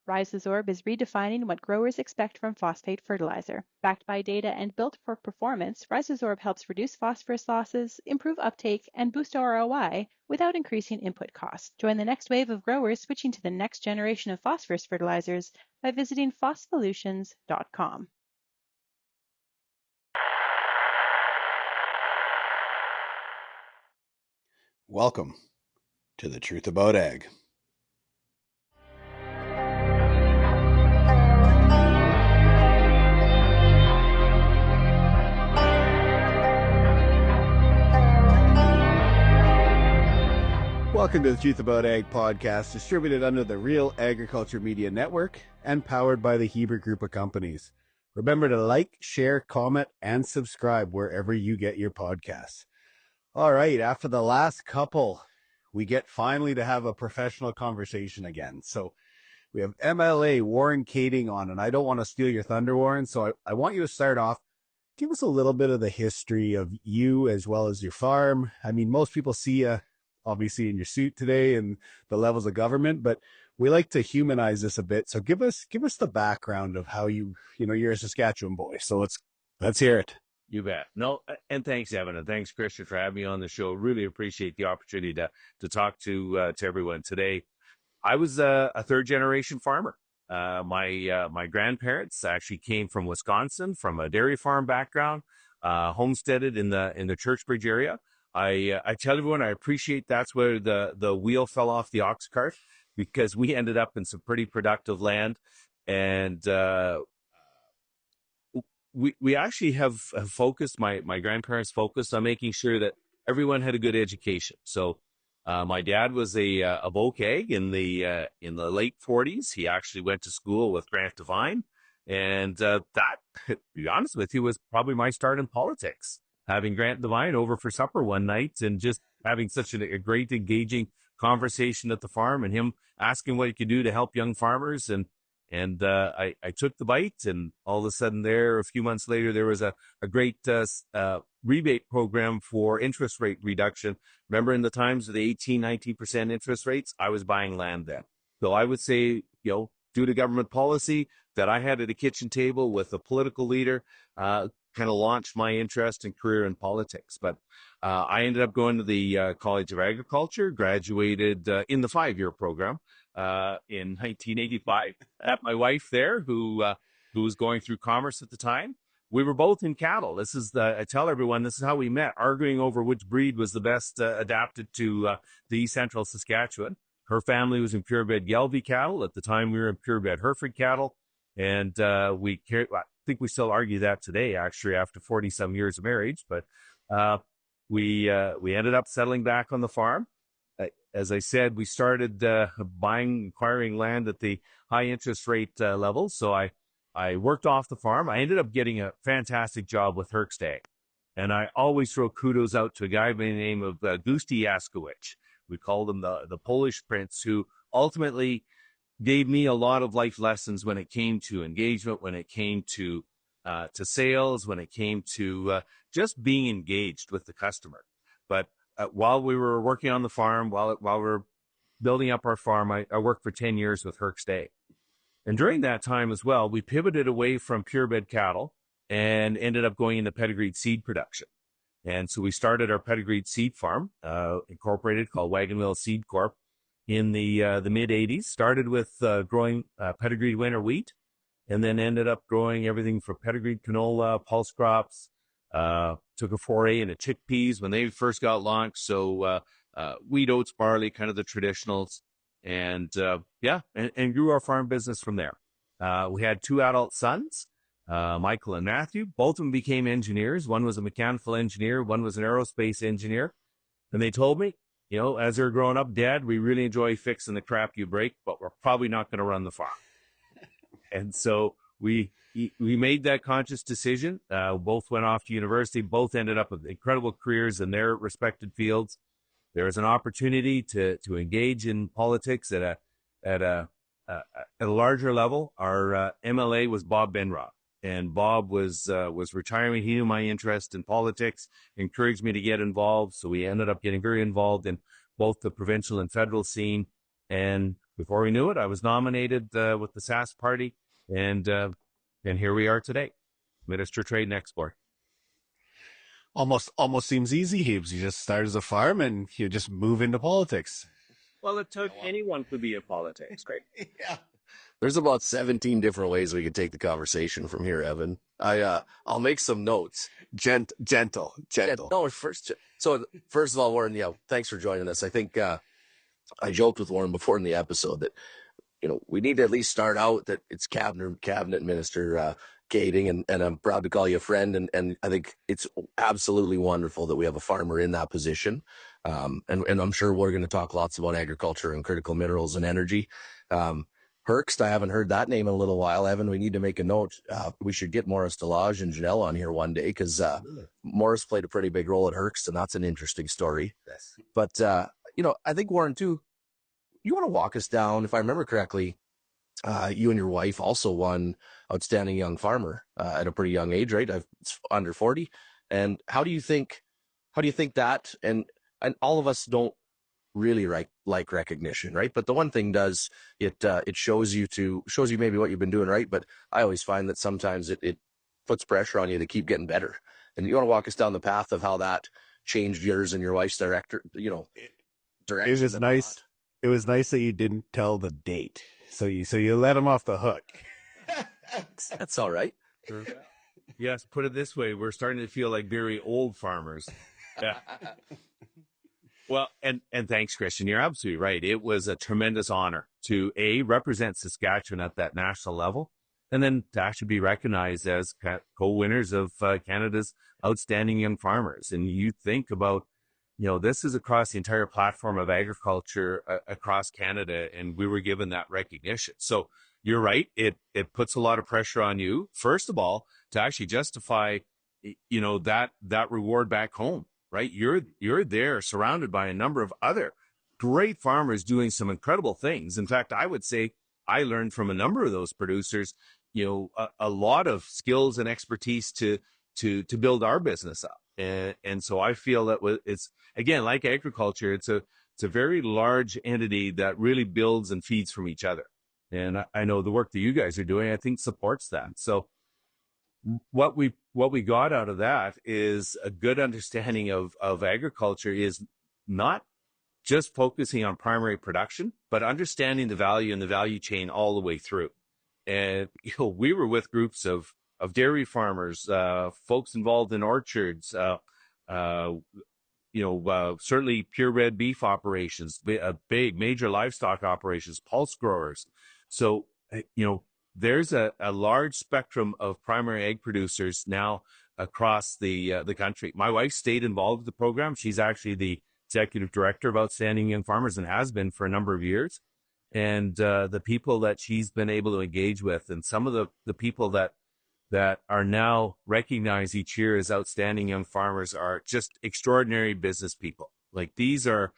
RiseAbsorb is redefining what growers expect from phosphate fertilizer. Backed by data and built for performance, RiseAbsorb helps reduce phosphorus losses, improve uptake, and boost ROI without increasing input costs. Join the next wave of growers switching to the next generation of phosphorus fertilizers by visiting phospholutions.com. Welcome to The Truth About Ag. Welcome to the Truth About Ag podcast, distributed under the Real Agriculture Media Network and powered by the Hebert Group of Companies. Remember to like, share, comment, and subscribe wherever you get your podcasts. All right, after the last couple, we get finally to have a professional conversation again. So we have MLA Warren Kaeding on, and I don't want to steal your thunder, Warren, so I want you to start off. Give us a little bit of the history of you as well as your farm. I mean, most people see you obviously in your suit today and the levels of government, but we like to humanize this a bit. So give us the background of how you're a Saskatchewan boy. So let's hear it. You bet. No, and thanks, Evan, and thanks, Kristjan, for having me on the show. Really appreciate the opportunity to talk to everyone today. I was a third-generation farmer. My grandparents actually came from Wisconsin, from a dairy farm background, homesteaded in the Churchbridge area. I tell everyone I appreciate that's where the wheel fell off the ox cart, because we ended up in some pretty productive land, and we actually have focused, my grandparents focused on making sure that everyone had a good education. So my dad was a voc ag in the late 40s. He actually went to school with Grant Devine, and that, to be honest with you, was probably my start in politics. Having Grant Devine over for supper one night and just having such a great, engaging conversation at the farm, and him asking what he could do to help young farmers. And I took the bite, and all of a sudden a few months later, there was a great rebate program for interest rate reduction. Remember in the times of the 18-19% interest rates, I was buying land then. So I would say, due to government policy that I had at a kitchen table with a political leader, kind of launched my interest and career in politics. But I ended up going to the College of Agriculture, graduated in the 5-year program in 1985. I had my wife there who was going through commerce at the time. We were both in cattle. I tell everyone, this is how we met, arguing over which breed was the best adapted to the East Central Saskatchewan. Her family was in purebred Gelbvieh cattle. At the time, we were in purebred Hereford cattle. And I think we still argue that today, actually, after 40-some years of marriage. But we ended up settling back on the farm. As I said, we started acquiring land at the high interest rate levels. So I worked off the farm. I ended up getting a fantastic job with Herkstag. And I always throw kudos out to a guy by the name of Gusti Jaskowicz. We called him the Polish prince, who ultimately gave me a lot of life lessons when it came to engagement, when it came to sales, when it came to just being engaged with the customer. But while we were working on the farm, while we were building up our farm, I worked for 10 years with Herkstag. And during that time as well, we pivoted away from purebred cattle and ended up going into pedigreed seed production. And so we started our pedigreed seed farm, incorporated, called Wagon Wheel Seed Corp, in the mid-'80s. Started with growing pedigreed winter wheat, and then ended up growing everything from pedigreed canola, pulse crops. Took a foray into chickpeas when they first got launched. So wheat, oats, barley, kind of the traditionals. And and grew our farm business from there. We had 2 adult sons, Michael and Matthew. Both of them became engineers. One was a mechanical engineer. One was an aerospace engineer. And they told me, as they're growing up, Dad, we really enjoy fixing the crap you break, but we're probably not going to run the farm. And so we made that conscious decision. Both went off to university. Both ended up with incredible careers in their respected fields. There was an opportunity to engage in politics at a larger level. Our MLA was Bob Benrock, and Bob was retiring. He knew my interest in politics, encouraged me to get involved. So we ended up getting very involved in both the provincial and federal scene. And before we knew it, I was nominated with the Sask party, and here we are today, Minister of Trade and Export. Almost seems easy, Hebes. You just start as a farm and you just move into politics. Well, it took anyone to be in politics, right? Yeah. There's about 17 different ways we could take the conversation from here, Evan. I'll make some notes. Gentle. No, first of all, Warren, thanks for joining us. I think I joked with Warren before in the episode that, we need to at least start out that it's Cabinet Minister Kaeding, and I'm proud to call you a friend. And I think it's absolutely wonderful that we have a farmer in that position. And I'm sure we're going to talk lots about agriculture and critical minerals and energy. Herxt, I haven't heard that name in a little while. Evan, we need to make a note. We should get Morris Delage and Janelle on here one day, because Morris played a pretty big role at Herxt, and that's an interesting story. Yes. But, I think, Warren, too, you want to walk us down, if I remember correctly, you and your wife also won Outstanding Young Farmer at a pretty young age, right? It's under 40. And how do you think that, and all of us don't really like recognition, right? But the one thing does, it shows you maybe what you've been doing right. But I always find that sometimes it puts pressure on you to keep getting better. And you want to walk us down the path of how that changed yours and your wife's direction. It was nice that you didn't tell the date. So you let him off the hook. That's all right. Sure. Yes, put it this way, we're starting to feel like very old farmers. Yeah. Well, and thanks, Kristjan. You're absolutely right. It was a tremendous honor to represent Saskatchewan at that national level, and then to actually be recognized as co-winners of Canada's Outstanding Young Farmers. And you think about, this is across the entire platform of agriculture across Canada, and we were given that recognition. So you're right. It puts a lot of pressure on you, first of all, to actually justify, that reward back home, right? You're there surrounded by a number of other great farmers doing some incredible things. In fact, I would say I learned from a number of those producers, a lot of skills and expertise to build our business up. And so I feel that it's, again, like agriculture, it's a very large entity that really builds and feeds from each other. And I know the work that you guys are doing, I think, supports that. So what we got out of that is a good understanding of agriculture is not just focusing on primary production, but understanding the value and the value chain all the way through. And we were with groups of dairy farmers, folks involved in orchards, certainly purebred beef operations, big major livestock operations, pulse growers. So, there's a large spectrum of primary egg producers now across the country. My wife stayed involved with the program. She's actually the executive director of Outstanding Young Farmers and has been for a number of years. And the people that she's been able to engage with, and some of the people that are now recognized each year as Outstanding Young Farmers are just extraordinary business people. Like these are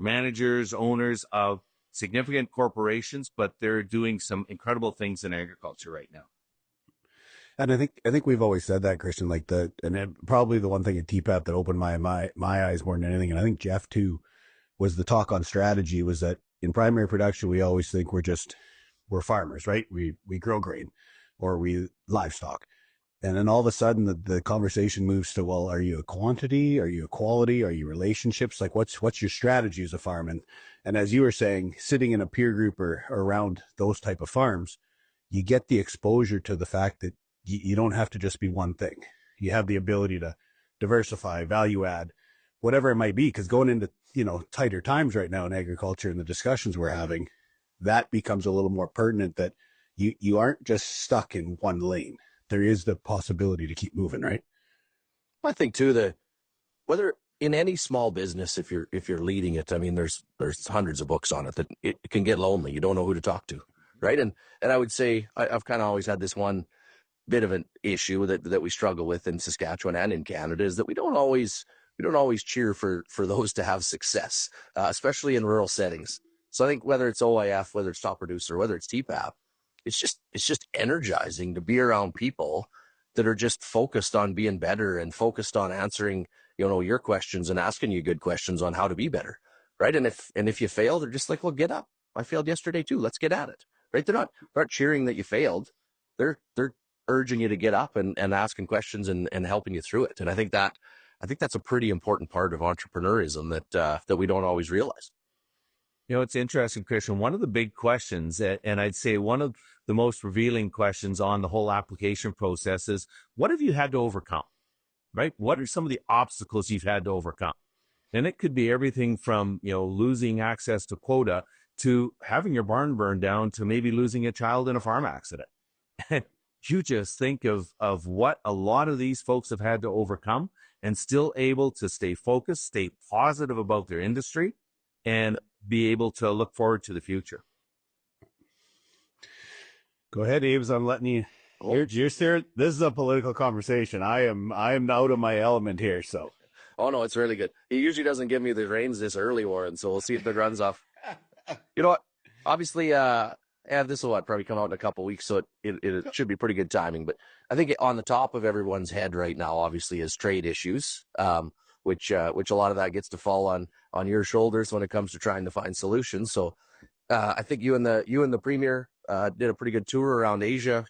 managers, owners of significant corporations, but they're doing some incredible things in agriculture right now. And I think we've always said that, Kristjan, and probably the one thing at TPAP that opened my eyes more than anything, and I think Jeff too, was the talk on strategy, was that in primary production, we always think we're farmers, right? We grow grain or we livestock. And then all of a sudden the conversation moves to, well, are you a quantity? Are you a quality? Are you relationships? Like what's your strategy as a farm? And as you were saying, sitting in a peer group or around those type of farms, you get the exposure to the fact that you don't have to just be one thing. You have the ability to diversify, value add, whatever it might be. Because going into, tighter times right now in agriculture and the discussions we're having, that becomes a little more pertinent, that you aren't just stuck in one lane. There is the possibility to keep moving, right? I think too, whether in any small business, if you're leading it, I mean, there's hundreds of books on it, that it can get lonely. You don't know who to talk to, right? And I would say I've kind of always had this one bit of an issue that we struggle with in Saskatchewan and in Canada, is that we don't always cheer for those to have success, especially in rural settings. So I think whether it's OIF, whether it's top producer, whether it's TPAP, it's just energizing to be around people that are just focused on being better and focused on answering, your questions and asking you good questions on how to be better. right? And if you fail, they're just like, well, get up. I failed yesterday too. Let's get at it, right? They're not cheering that you failed. They're urging you to get up and asking questions and helping you through it. And I think that's a pretty important part of entrepreneurism that we don't always realize. It's interesting, Kristjan. One of the big questions, and I'd say one of the most revealing questions on the whole application process is, what have you had to overcome, right? What are some of the obstacles you've had to overcome? And it could be everything from, losing access to quota to having your barn burned down to maybe losing a child in a farm accident. And you just think of what a lot of these folks have had to overcome and still able to stay focused, stay positive about their industry, and be able to look forward to the future. Go ahead, Ames. I'm letting you. You're steering. This is a political conversation. I am out of my element here. So. Oh no, it's really good. He usually doesn't give me the reins this early, Warren. So we'll see if it runs off. You know what? Obviously, this will probably come out in a couple of weeks, so it should be pretty good timing. But I think on the top of everyone's head right now, obviously, is trade issues, which a lot of that gets to fall on your shoulders when it comes to trying to find solutions. So I think you and the Premier did a pretty good tour around Asia,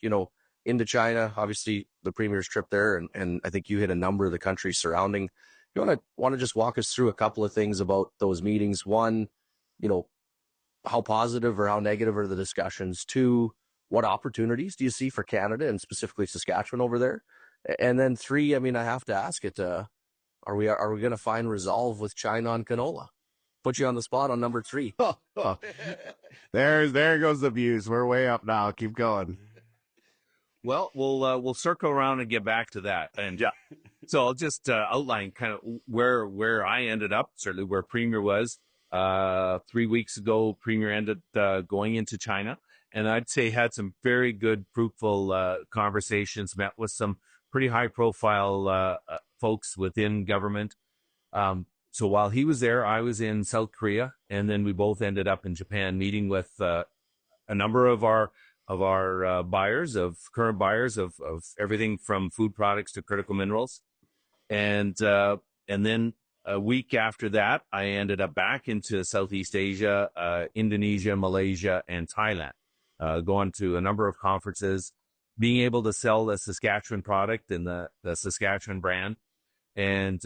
into China. Obviously, the Premier's trip there, and I think you hit a number of the countries surrounding. You want to just walk us through a couple of things about those meetings? One, how positive or how negative are the discussions? Two, what opportunities do you see for Canada and specifically Saskatchewan over there? And then three, I have to ask it, are we going to find resolve with China on canola? Put you on the spot on number 3. There goes the views. We're way up now. Keep going. Well, we'll circle around and get back to that. And yeah, so I'll just outline kind of where I ended up, certainly where Premier was. 3 weeks ago, Premier ended going into China, and I'd say had some very good, fruitful conversations, met with some pretty high-profile folks within government. So while he was there, I was in South Korea, and then we both ended up in Japan meeting with a number of our current buyers of everything from food products to critical minerals. And then a week after that, I ended up back into Southeast Asia, Indonesia, Malaysia, and Thailand, going to a number of conferences, being able to sell the Saskatchewan product and the Saskatchewan brand. And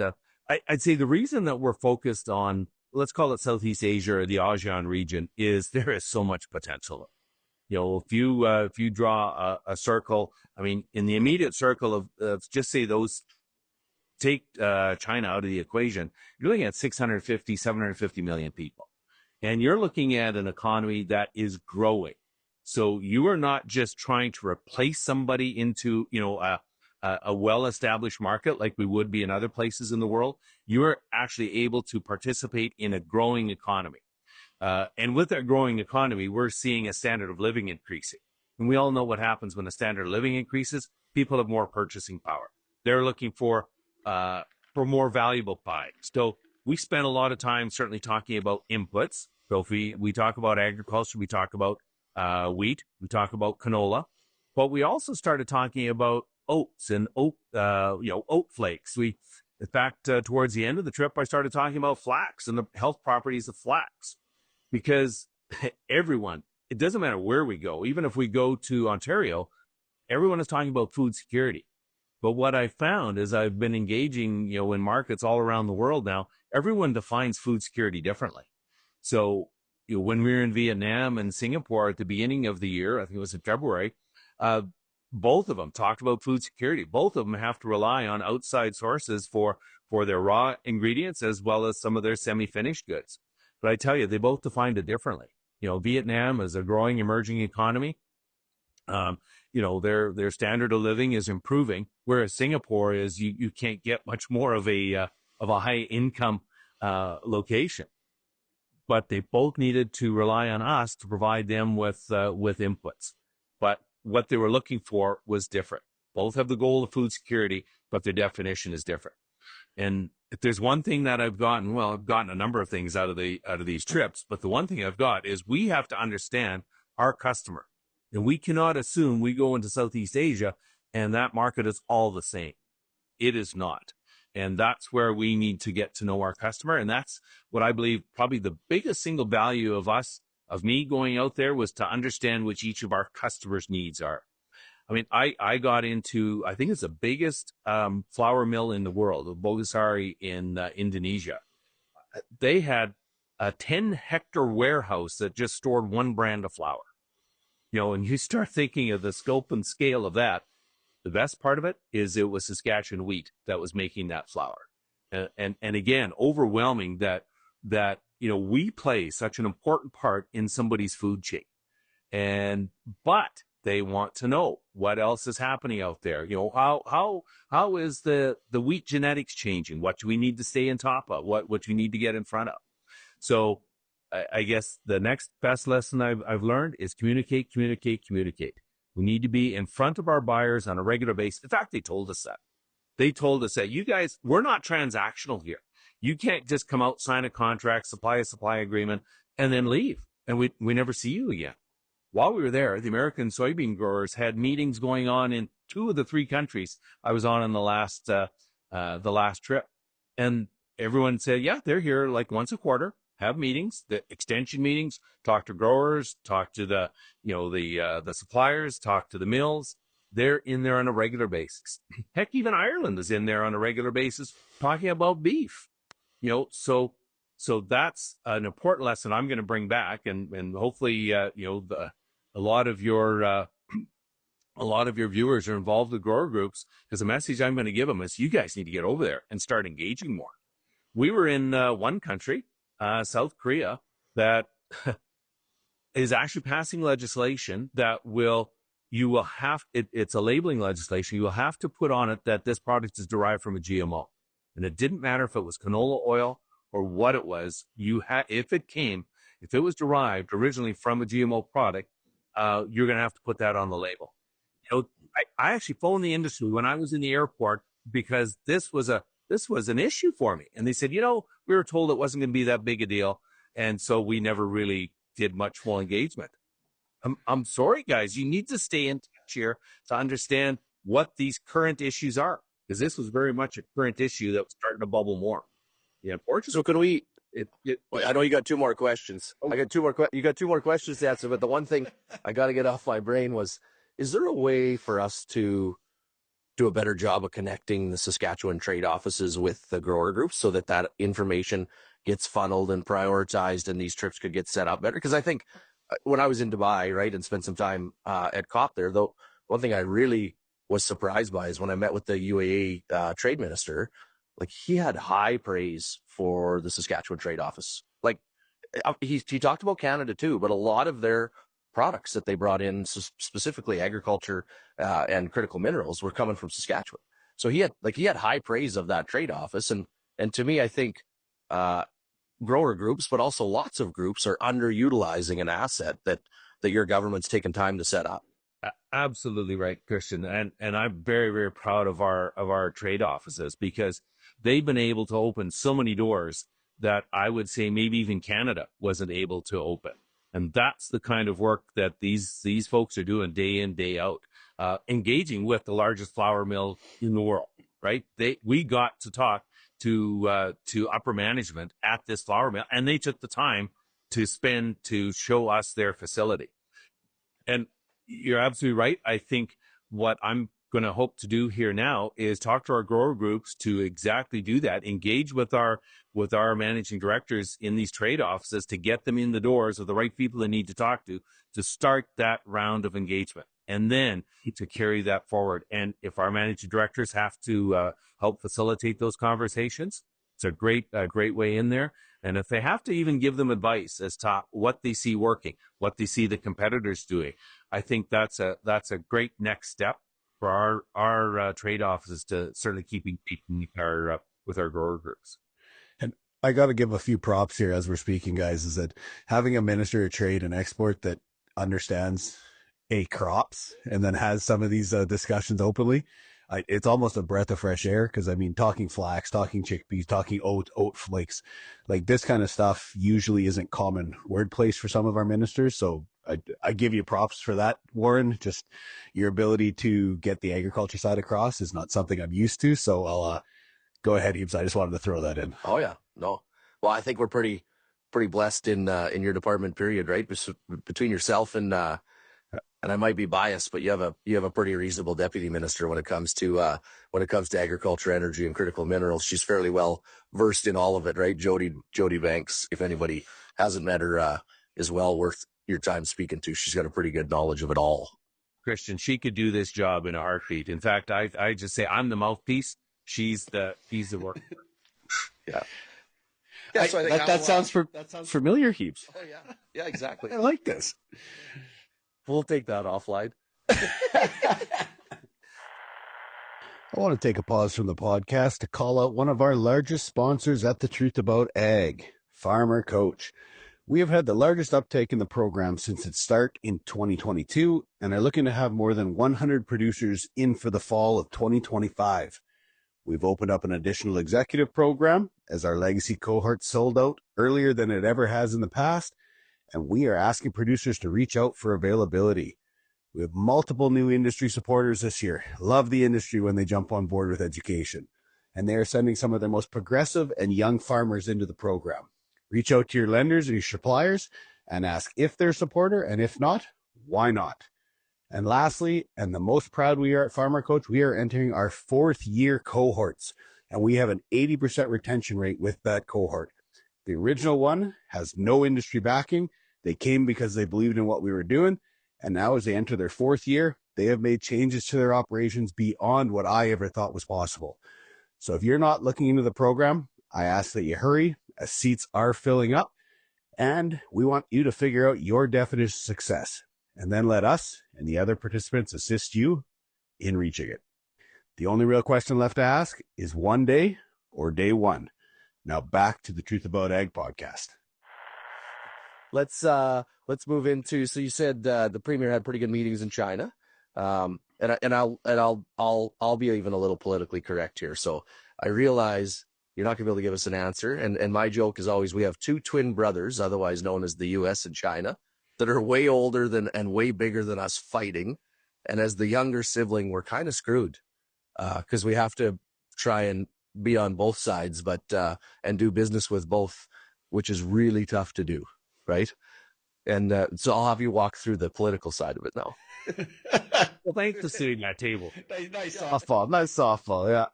I'd say the reason that we're focused on, let's call it Southeast Asia or the ASEAN region, is there is so much potential. If you draw a circle, in the immediate circle of just say those, take China out of the equation, you're looking at 650, 750 million people. And you're looking at an economy that is growing. So you are not just trying to replace somebody into, a well-established market like we would be in other places in the world. You are actually able to participate in a growing economy. And with that growing economy, we're seeing a standard of living increasing. And we all know what happens when the standard of living increases. People have more purchasing power. They're looking for more valuable products. So we spent a lot of time certainly talking about inputs. So if we talk about agriculture, we talk about wheat, we talk about canola, but we also started talking about oats and oat flakes. In fact, towards the end of the trip, I started talking about flax and the health properties of flax, because everyone, it doesn't matter where we go, even if we go to Ontario, everyone is talking about food security. But what I found is I've been engaging, in markets all around the world now, everyone defines food security differently. So, when we were in Vietnam and Singapore at the beginning of the year, I think it was in February, both of them talked about food security. Both of them have to rely on outside sources for their raw ingredients as well as some of their semi-finished goods. But I tell you, they both defined it differently. Vietnam is a growing, emerging economy. Their standard of living is improving, whereas Singapore is you can't get much more of a high income location. But they both needed to rely on us to provide them with inputs. But what they were looking for was different. Both have the goal of food security, but their definition is different. And if there's one thing that I've gotten a number of things out of these trips, but the one thing I've got is we have to understand our customer. And we cannot assume we go into Southeast Asia and that market is all the same. It is not. And that's where we need to get to know our customer. And that's what I believe probably the biggest single value of me going out there was to understand which each of our customers' needs are. I mean, I got into, I think it's the biggest flour mill in the world, Bogasari in Indonesia. They had a 10-hectare warehouse that just stored one brand of flour. And you start thinking of the scope and scale of that. The best part of it is it was Saskatchewan wheat that was making that flour. And again, overwhelming that we play such an important part in somebody's food chain. But they want to know what else is happening out there. How is the wheat genetics changing? What do we need to stay on top of? What do we need to get in front of? So I guess the next best lesson I've learned is communicate. We need to be in front of our buyers on a regular basis. In fact, they told us that. You guys, we're not transactional here. You can't just come out, sign a contract, supply a supply agreement, and then leave. And we never see you again. While we were there, the American soybean growers had meetings going on in 2 of the 3 countries I was on the last trip. And everyone said, yeah, they're here like once a quarter, have meetings, the extension meetings, talk to growers, talk to the suppliers, talk to the mills. They're in there on a regular basis. Heck, even Ireland is in there on a regular basis talking about beef. So that's an important lesson I'm going to bring back, and hopefully, a lot of your viewers are involved with grower groups, because the message I'm going to give them is you guys need to get over there and start engaging more. We were in one country, South Korea, that is actually passing legislation that it's a labeling legislation. You will have to put on it that this product is derived from a GMO. And it didn't matter if it was canola oil or what it was. If it was derived originally from a GMO product, you're going to have to put that on the label. I actually phoned the industry when I was in the airport, because this was an issue for me. And they said, we were told it wasn't going to be that big a deal. And so we never really did much full engagement. I'm sorry, guys. You need to stay in touch here to understand what these current issues are, because this was very much a current issue that was starting to bubble more. Yeah, unfortunately. So can we? I know you got 2 more questions. I got 2 more. You got 2 more questions to answer. But the one thing I got to get off my brain was: is there a way for us to do a better job of connecting the Saskatchewan trade offices with the grower groups so that information gets funneled and prioritized, and these trips could get set up better? Because I think when I was in Dubai, right, and spent some time at COP there, though, one thing I really was surprised by is when I met with the UAE trade minister. Like, he had high praise for the Saskatchewan trade office. Like, he talked about Canada too, but a lot of their products that they brought in, specifically agriculture and critical minerals, were coming from Saskatchewan. So he had high praise of that trade office. And to me, I think grower groups, but also lots of groups, are underutilizing an asset that your government's taken time to set up. Absolutely right, Kristjan. And I'm very, very proud of our trade offices, because they've been able to open so many doors that I would say maybe even Canada wasn't able to open. And that's the kind of work that these folks are doing day in, day out, engaging with the largest flour mill in the world, right? We got to talk to upper management at this flour mill, and they took the time to show us their facility. And you're absolutely right. I think what I'm going to hope to do here now is talk to our grower groups to exactly do that, engage with our managing directors in these trade offices to get them in the doors of the right people they need to talk to start that round of engagement, and then to carry that forward. And if our managing directors have to help facilitate those conversations, it's a great way in there. And if they have to even give them advice as to what they see working, what they see the competitors doing, I think that's a great next step for our trade offices to certainly keep with our grower groups. And I got to give a few props here as we're speaking, guys, is that having a Minister of Trade and Export that understands crops and then has some of these discussions openly, it's almost a breath of fresh air. Because I mean, talking flax, talking chickpeas, talking oat flakes, like this kind of stuff usually isn't common wordplays for some of our ministers. So I give you props for that, Warren. Just your ability to get the agriculture side across is not something I'm used to. So I'll Go ahead, Hebert. I just wanted to throw that in. Oh yeah, no. Well, I think we're pretty blessed in your department, period, right? Between yourself and I might be biased, but you have a pretty reasonable deputy minister when it comes to agriculture, energy, and critical minerals. She's fairly well versed in all of it, right? Jody Banks, if anybody hasn't met her, is well worth your time speaking to. She's got a pretty good knowledge of it all. Kristjan, she could do this job in a heartbeat. In fact, I just say I'm the mouthpiece. She's the worker. Yeah. Yeah, so that sounds familiar, Hebert. Oh yeah, exactly. I like this. We'll take that offline. I want to take a pause from the podcast to call out one of our largest sponsors at The Truth About Ag, Farmer Coach. We have had the largest uptake in the program since its start in 2022 and are looking to have more than 100 producers in for the fall of 2025. We've opened up an additional executive program as our legacy cohort sold out earlier than it ever has in the past, and we are asking producers to reach out for availability. We have multiple new industry supporters this year. Love the industry when they jump on board with education, and they are sending some of their most progressive and young farmers into the program. Reach out to your lenders or your suppliers and ask if they're a supporter, and if not, why not? And lastly, and the most proud we are at Farmer Coach, we are entering our 4th year cohorts, and we have an 80% retention rate with that cohort. The original one has no industry backing. They came because they believed in what we were doing, and now as they enter their 4th year, they have made changes to their operations beyond what I ever thought was possible. So if you're not looking into the program, I ask that you hurry, as seats are filling up, and we want you to figure out your definition of success, and then let us and the other participants assist you in reaching it. The only real question left to ask is one day or day one. Now back to the Truth About Ag podcast. Let's move into. So you said the premier had pretty good meetings in China, and I'll be even a little politically correct here. So I realize you're not going to be able to give us an answer, and my joke is always we have 2 twin brothers, otherwise known as the U.S. and China, that are way older than and way bigger than us fighting, and as the younger sibling, we're kind of screwed because we have to try and be on both sides, but and do business with both, which is really tough to do. Right. And so I'll have you walk through the political side of it now. Well, thanks for sitting at that table. Nice softball. Yeah.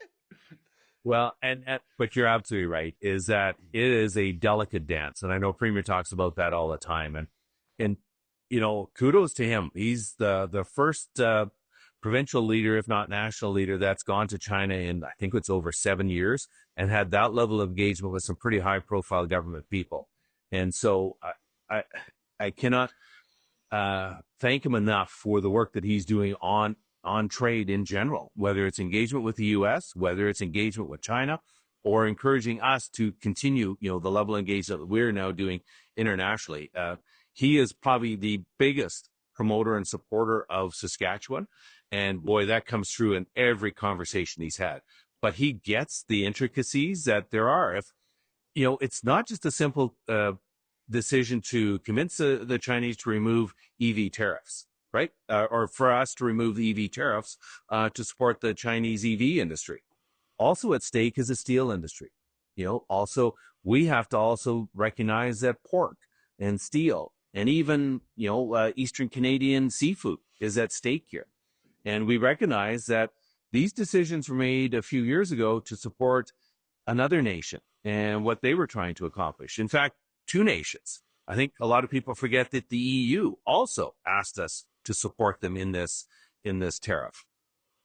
Well, but you're absolutely right, is that it is a delicate dance. And I know Premier talks about that all the time. And you know, kudos to him. He's the first provincial leader, if not national leader, that's gone to China in, I think it's over 7 years, and had that level of engagement with some pretty high profile government people. And so I cannot thank him enough for the work that he's doing on trade in general, whether it's engagement with the U.S., whether it's engagement with China, or encouraging us to continue, you know, the level of engagement that we're now doing internationally. He is probably the biggest promoter and supporter of Saskatchewan. And boy, that comes through in every conversation he's had. But he gets the intricacies that there are. If you know, it's not just a simple decision to convince the Chinese to remove EV tariffs, right? Or for us to remove the EV tariffs to support the Chinese EV industry. Also at stake is the steel industry. You know, also, we have to also recognize that pork and steel and even, you know, Eastern Canadian seafood is at stake here. And we recognize that these decisions were made a few years ago to support another nation and what they were trying to accomplish. In fact, 2 nations. I think a lot of people forget that the EU also asked us to support them in this tariff.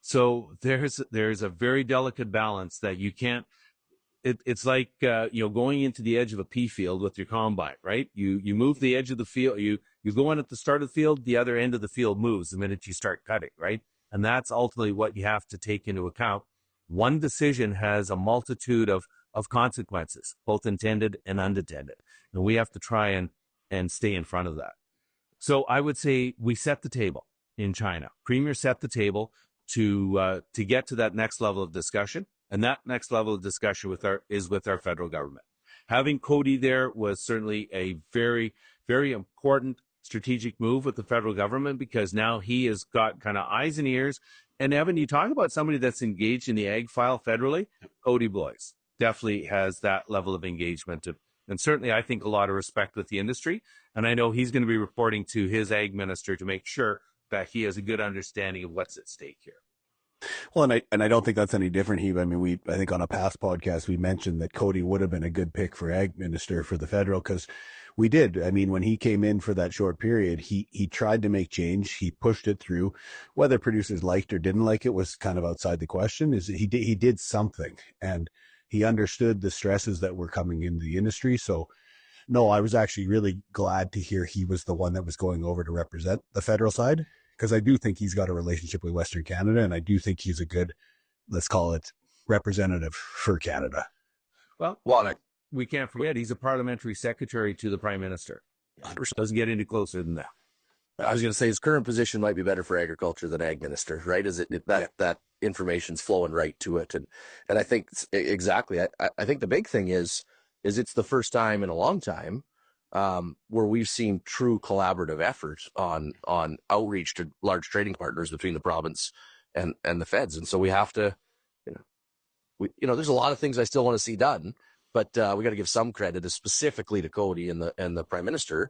So there's a very delicate balance that you can't. It's like you know, going into the edge of a pea field with your combine, right? You move the edge of the field. You go in at the start of the field. The other end of the field moves the minute you start cutting, right? And that's ultimately what you have to take into account. One decision has a multitude of consequences, both intended and unintended. And we have to try and stay in front of that. So I would say we set the table in China. Premier set the table to get to that next level of discussion. And that next level of discussion is with our federal government. Having Cody there was certainly a very, very important strategic move with the federal government, because now he has got kind of eyes and ears. And Evan, you talk about somebody that's engaged in the ag file federally. Cody Blois definitely has that level of engagement. And certainly, I think, a lot of respect with the industry. And I know he's going to be reporting to his ag minister to make sure that he has a good understanding of what's at stake here. Well, and I don't think that's any different, Hebe. I mean, I think on a past podcast, we mentioned that Cody would have been a good pick for ag minister for the federal, because we did. I mean, when he came in for that short period, he tried to make change. He pushed it through. Whether producers liked or didn't like it was kind of outside the question. He did something, and he understood the stresses that were coming into the industry. So, no, I was actually really glad to hear he was the one that was going over to represent the federal side, because I do think he's got a relationship with Western Canada, and I do think he's a good, let's call it, representative for Canada. Well, we can't forget he's a parliamentary secretary to the Prime Minister. 100%. Doesn't get any closer than that. I was going to say his current position might be better for agriculture than ag minister, right? That information's flowing right to it, and I think exactly. I think the big thing is it's the first time in a long time where we've seen true collaborative efforts on outreach to large trading partners between the province and the feds, and so we have to, there's a lot of things I still want to see done, but we got to give some credit specifically to Cody and the Prime Minister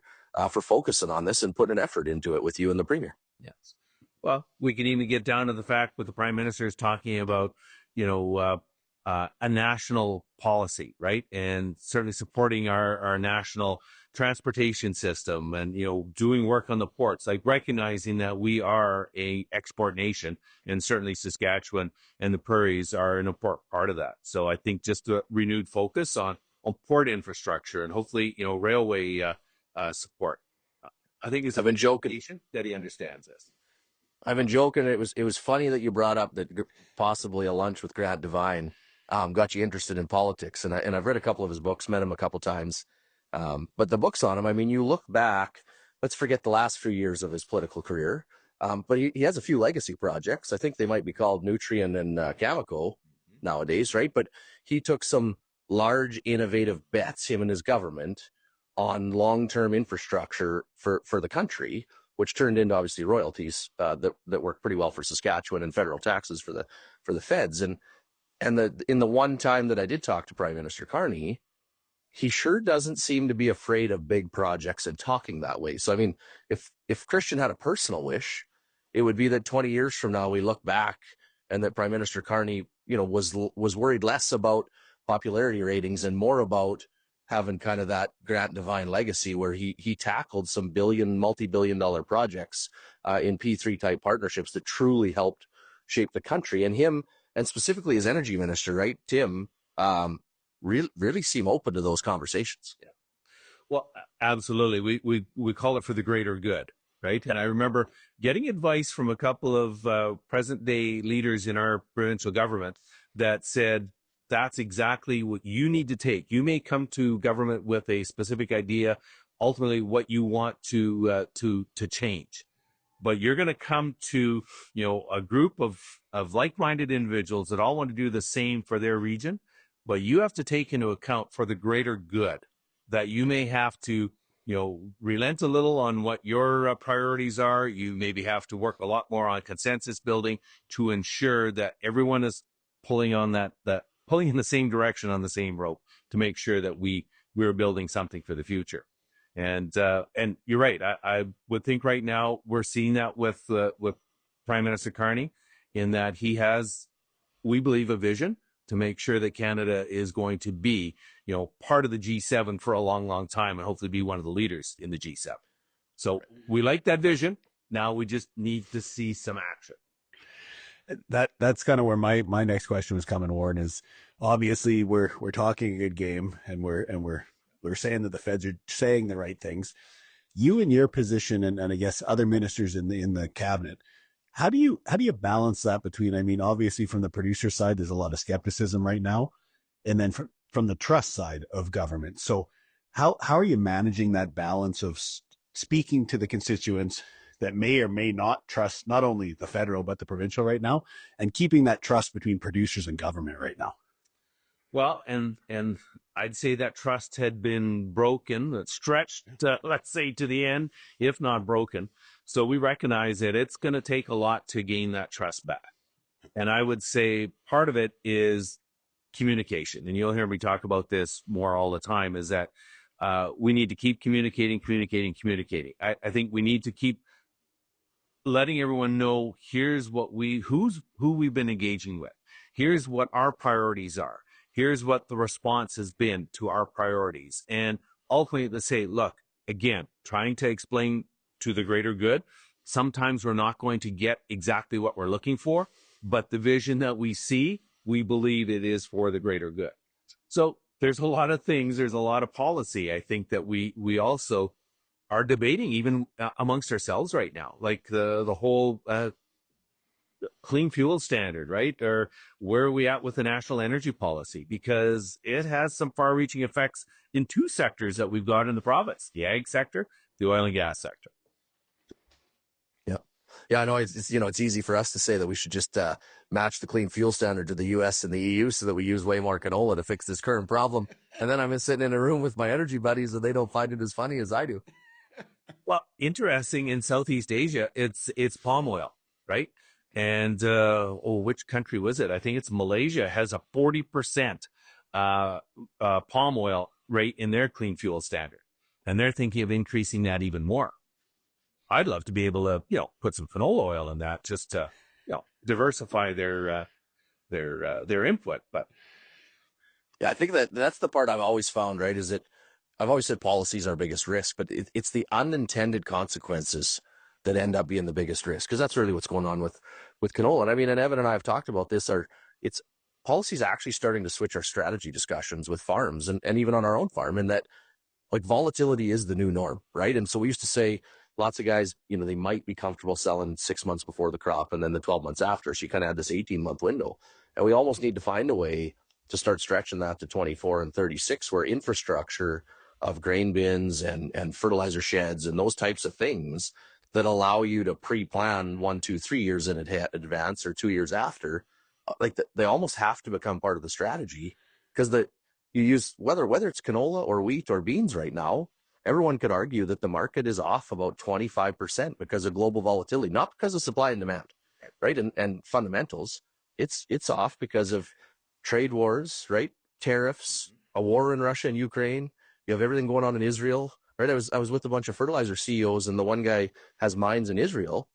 for focusing on this and putting an effort into it with you and the Premier. Yes. Well, we can even get down to the fact with the Prime Minister is talking about, a national policy, right? And certainly supporting our national transportation system and, doing work on the ports, like recognizing that we are a export nation, and certainly Saskatchewan and the prairies are an important part of that. So I think just a renewed focus on port infrastructure and hopefully, railway support. I think it's I've been joking that he understands this. I've been joking. It was funny that you brought up that possibly a lunch with Grant Devine got you interested in politics, and I've read a couple of his books, met him a couple times, but the books on him. I mean, you look back. Let's forget the last few years of his political career, but he has a few legacy projects. I think they might be called Nutrien and Cameco nowadays, right? But he took some large, innovative bets, him and his government, on long-term infrastructure for the country, which turned into obviously royalties that work pretty well for Saskatchewan and federal taxes for the feds. And in the one time that I did talk to Prime Minister Carney, he sure doesn't seem to be afraid of big projects and talking that way. So I mean, if Kristjan had a personal wish, it would be that 20 years from now we look back and that Prime Minister Carney, was worried less about popularity ratings and more about having kind of that Grant Devine legacy where he tackled some multi-billion-dollar projects in P3 type partnerships that truly helped shape the country. And him, and specifically as energy minister, right, Tim, really seem open to those conversations. Yeah. Well, absolutely. We call it for the greater good, right? And I remember getting advice from a couple of present day leaders in our provincial government that said, that's exactly what you need to take. You may come to government with a specific idea, ultimately what you want to change, but you're going to come to a group of like-minded individuals that all want to do the same for their region, but you have to take into account for the greater good that you may have to relent a little on what your priorities are. You maybe have to work a lot more on consensus building to ensure that everyone is pulling on pulling in the same direction on the same rope to make sure that we're building something for the future. And you're right. I would think right now we're seeing that with Prime Minister Carney, in that he has, we believe, a vision to make sure that Canada is going to be, part of the G7 for a long, long time, and hopefully be one of the leaders in the G7. So we like that vision. Now we just need to see some action. That's kind of where my next question was coming, Warren, is obviously we're talking a good game, and we're saying that the feds are saying the right things. You in your position, and I guess other ministers in the cabinet, how do you balance that between, I mean, obviously from the producer side, there's a lot of skepticism right now, and then from the trust side of government. So how are you managing that balance of speaking to the constituents that may or may not trust not only the federal but the provincial right now, and keeping that trust between producers and government right now? Well, and I'd say that trust had been broken, stretched, let's say, to the end, if not broken. So we recognize that it's going to take a lot to gain that trust back. And I would say part of it is communication. And you'll hear me talk about this more all the time, is that we need to keep communicating. I think we need to keep letting everyone know, here's who we've been engaging with. Here's what our priorities are. Here's what the response has been to our priorities. And ultimately to say, look, again, trying to explain to the greater good. Sometimes we're not going to get exactly what we're looking for, but the vision that we see, we believe it is for the greater good. So there's a lot of things, there's a lot of policy, I think, that we also are debating even amongst ourselves right now, like the whole clean fuel standard, right? Or where are we at with the national energy policy? Because it has some far-reaching effects in two sectors that we've got in the province, the ag sector, the oil and gas sector. Yeah, I know it's easy for us to say that we should just match the clean fuel standard to the US and the EU so that we use way more canola to fix this current problem. And then I'm sitting in a room with my energy buddies and they don't find it as funny as I do. Well, interesting, in Southeast Asia, it's palm oil, right? And which country was it? I think it's Malaysia has a 40% palm oil rate in their clean fuel standard, and they're thinking of increasing that even more. I'd love to be able to, put some canola oil in that just to, diversify their input. But yeah, I think that's the part I've always found, right? Is that I've always said policy is our biggest risk, but it's the unintended consequences that end up being the biggest risk, because that's really what's going on with canola. And I mean, and Evan and I have talked about this. It's policy's actually starting to switch our strategy discussions with farms and even on our own farm, in that like volatility is the new norm, right? And so we used to say, lots of guys, they might be comfortable selling 6 months before the crop and then the 12 months after. So you kind of had this 18-month window. And we almost need to find a way to start stretching that to 24 and 36, where infrastructure of grain bins and fertilizer sheds and those types of things that allow you to pre-plan 1, 2, 3 years in advance or 2 years after, they almost have to become part of the strategy, because you use whether it's canola or wheat or beans right now. Everyone could argue that the market is off about 25% because of global volatility, not because of supply and demand, right? And fundamentals. It's off because of trade wars, right? Tariffs, a war in Russia and Ukraine. You have everything going on in Israel, right? I was with a bunch of fertilizer CEOs, and the one guy has mines in Israel,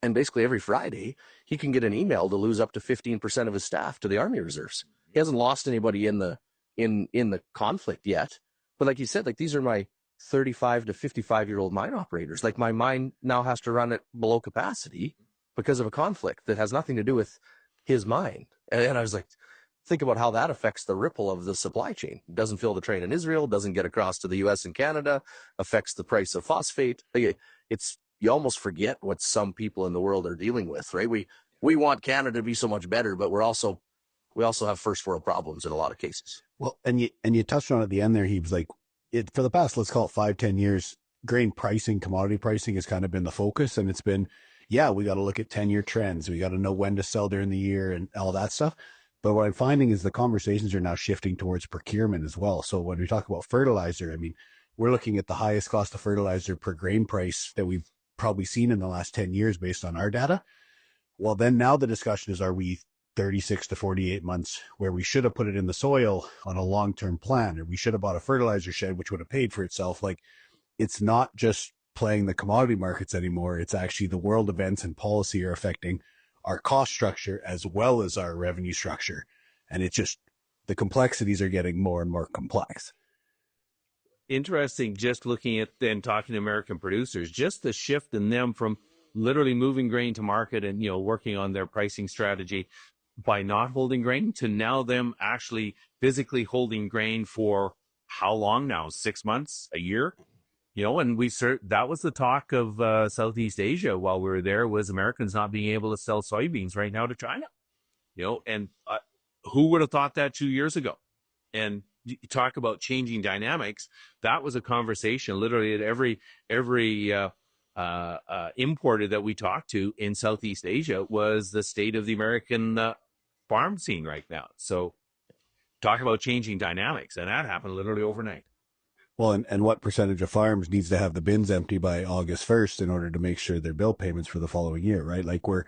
and basically every Friday he can get an email to lose up to 15% of his staff to the army reserves. He hasn't lost anybody in the conflict yet. But like you said, these are my 35 to 55-year-old mine operators. My mine now has to run at below capacity because of a conflict that has nothing to do with his mine. And I was like, think about how that affects the ripple of the supply chain. It doesn't fill the train in Israel, doesn't get across to the US and Canada, affects the price of phosphate. You almost forget what some people in the world are dealing with, right? We want Canada to be so much better, but we also have first world problems in a lot of cases. Well, and you touched on at the end there, Heaps, for the past, let's call it 5-10 years, grain pricing, commodity pricing has kind of been the focus. And it's been, we got to look at 10-year trends. We got to know when to sell during the year and all that stuff. But what I'm finding is the conversations are now shifting towards procurement as well. So when we talk about fertilizer, I mean, we're looking at the highest cost of fertilizer per grain price that we've probably seen in the last 10 years based on our data. Well, then now the discussion is, are we 36 to 48 months where we should have put it in the soil on a long-term plan, or we should have bought a fertilizer shed, which would have paid for itself. It's not just playing the commodity markets anymore. It's actually the world events and policy are affecting our cost structure as well as our revenue structure. And it's just, the complexities are getting more and more complex. Interesting, just looking at and talking to American producers, just the shift in them from literally moving grain to market and, working on their pricing strategy by not holding grain, to now them actually physically holding grain for how long now? 6 months, a year? And that was the talk of Southeast Asia while we were there, was Americans not being able to sell soybeans right now to China. And who would have thought that 2 years ago? And you talk about changing dynamics. That was a conversation literally at every importer that we talked to in Southeast Asia, was the state of the American farm scene right now. So talk about changing dynamics, and that happened literally overnight. Well, and what percentage of farms needs to have the bins empty by August 1st in order to make sure their bill payments for the following year, right? Like we're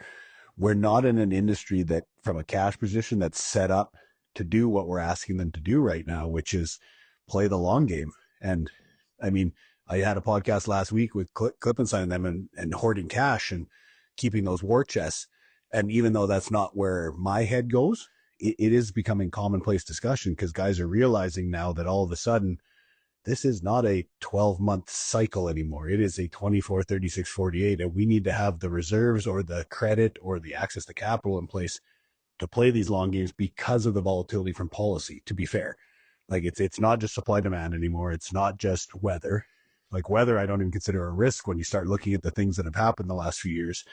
not in an industry that from a cash position that's set up to do what we're asking them to do right now, which is play the long game. And I mean, I had a podcast last week with Klippenstein and them and hoarding cash and keeping those war chests. And even though that's not where my head goes, it is becoming commonplace discussion because guys are realizing now that all of a sudden, this is not a 12-month cycle anymore. It is a 24, 36, 48. And we need to have the reserves or the credit or the access to capital in place to play these long games because of the volatility from policy, to be fair. Like it's not just supply demand anymore. It's not just weather. Like weather, I don't even consider a risk when you start looking at the things that have happened the last few years.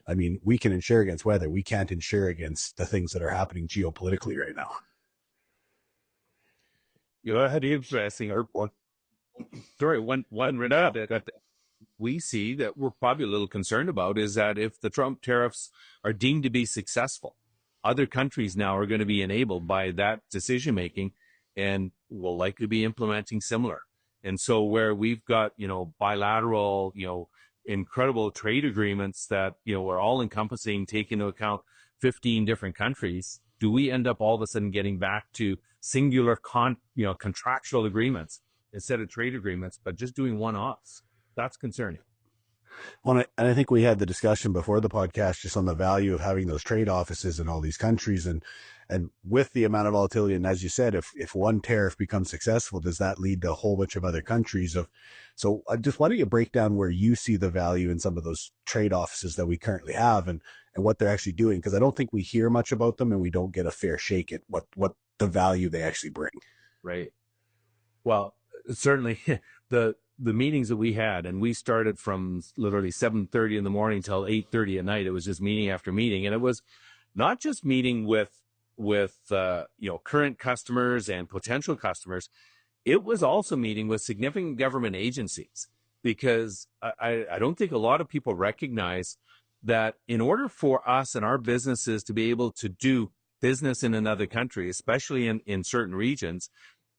I mean, we can insure against weather. We can't insure against the things that are happening geopolitically right now. You know, had interesting. Sorry, one that we see that we're probably a little concerned about is that if the Trump tariffs are deemed to be successful, other countries now are going to be enabled by that decision making and will likely be implementing similar. And so where we've got, bilateral, incredible trade agreements that, are all encompassing, take into account 15 different countries, do we end up all of a sudden getting back to singular contractual agreements instead of trade agreements, but just doing one-offs? That's concerning. Well, and I think we had the discussion before the podcast just on the value of having those trade offices in all these countries. And with the amount of volatility, and as you said, if one tariff becomes successful, does that lead to a whole bunch of other countries? So just why don't you break down where you see the value in some of those trade offices that we currently have and what they're actually doing? Because I don't think we hear much about them and we don't get a fair shake at what the value they actually bring. Right. Well, certainly the meetings that we had, and we started from literally 7:30 in the morning till 8:30 at night. It was just meeting after meeting. And it was not just meeting with current customers and potential customers. It was also meeting with significant government agencies, because I don't think a lot of people recognize that in order for us and our businesses to be able to do business in another country, especially in certain regions,